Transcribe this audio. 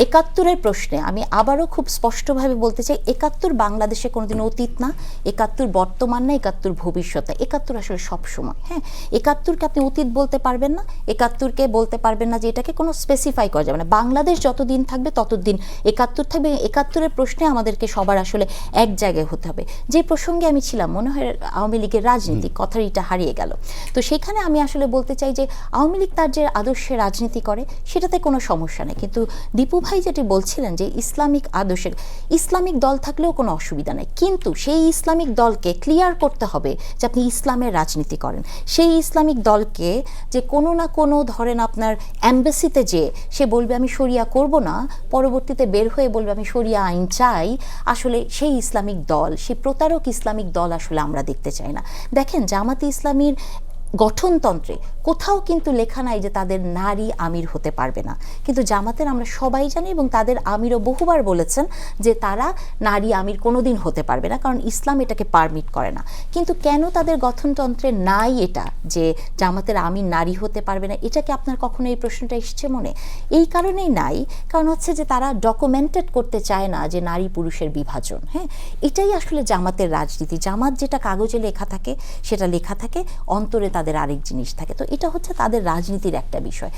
একাত্তরের প্রশ্নে আমি আবারও খুব স্পষ্টভাবে বলতে চাই, একাত্তর বাংলাদেশে কোনোদিন অতীত না, একাত্তর বর্তমান না, একাত্তর ভবিষ্যৎ না, একাত্তর আসলে সবসময়। হ্যাঁ, একাত্তরকে আপনি অতীত বলতে পারবেন না, একাত্তরকে বলতে পারবেন না যে এটাকে কোনো স্পেসিফাই করা যাবে না। বাংলাদেশ যতদিন থাকবে ততদিন একাত্তর থাকবে। একাত্তরের প্রশ্নে আমাদেরকে সবার আসলে এক জায়গায় হতে হবে। যে প্রসঙ্গে আমি ছিলাম, মনে হয় আওয়ামী লীগের রাজনীতি কথাটা হারিয়ে গেল। তো সেখানে আমি আসলে বলতে চাই যে আওয়ামী লীগ তার যে আদর্শে রাজনীতি করে সেটাতে কোনো সমস্যা নেই, কিন্তু দীপু ভাই যেটি বলছিলেন যে ইসলামিক আদর্শের, ইসলামিক দল থাকলেও কোনো অসুবিধা নেই, কিন্তু সেই ইসলামিক দলকে ক্লিয়ার করতে হবে যে আপনি ইসলামের রাজনীতি করেন। সেই ইসলামিক দলকে যে কোনো না কোনো ধরেন আপনার অ্যাম্বাসিতে যে সে বলবে আমি শরিয়া করব না, পরবর্তীতে বের হয়ে বলবে আমি শরিয়া আইন চাই, আসলে সেই ইসলামিক দল, সেই প্রতারক ইসলামিক দল আসলে আমরা দেখতে চাই না। দেখেন, জামাতে ইসলামীর গঠনতন্ত্রে কোথাও কিন্তু লেখা নাই যে তাদের নারী আমির হতে পারবে না, কিন্তু জামাতের আমরা সবাই জানি এবং তাদের আমিরও বহুবার বলেছেন যে তারা নারী আমির কোনোদিন হতে পারবে না, কারণ ইসলাম এটাকে পারমিট করে না। কিন্তু কেন তাদের গঠনতন্ত্রে নাই এটা যে জামাতের আমির নারী হতে পারবে না? এটা কি আপনার কখনো এই প্রশ্নটা এসছে মনে? এই কারণেই নাই, কারণ হচ্ছে যে তারা ডকুমেন্টেড করতে চায় না যে নারী পুরুষের বিভাজন। হ্যাঁ, এটাই আসলে জামাতের রাজনীতি। জামাত যেটা কাগজে লেখা থাকে সেটা লেখা থাকে, অন্তরে তাদের আরেক জিনিস থাকে। তো এটা হচ্ছে তাদের রাজনীতির একটা বিষয়।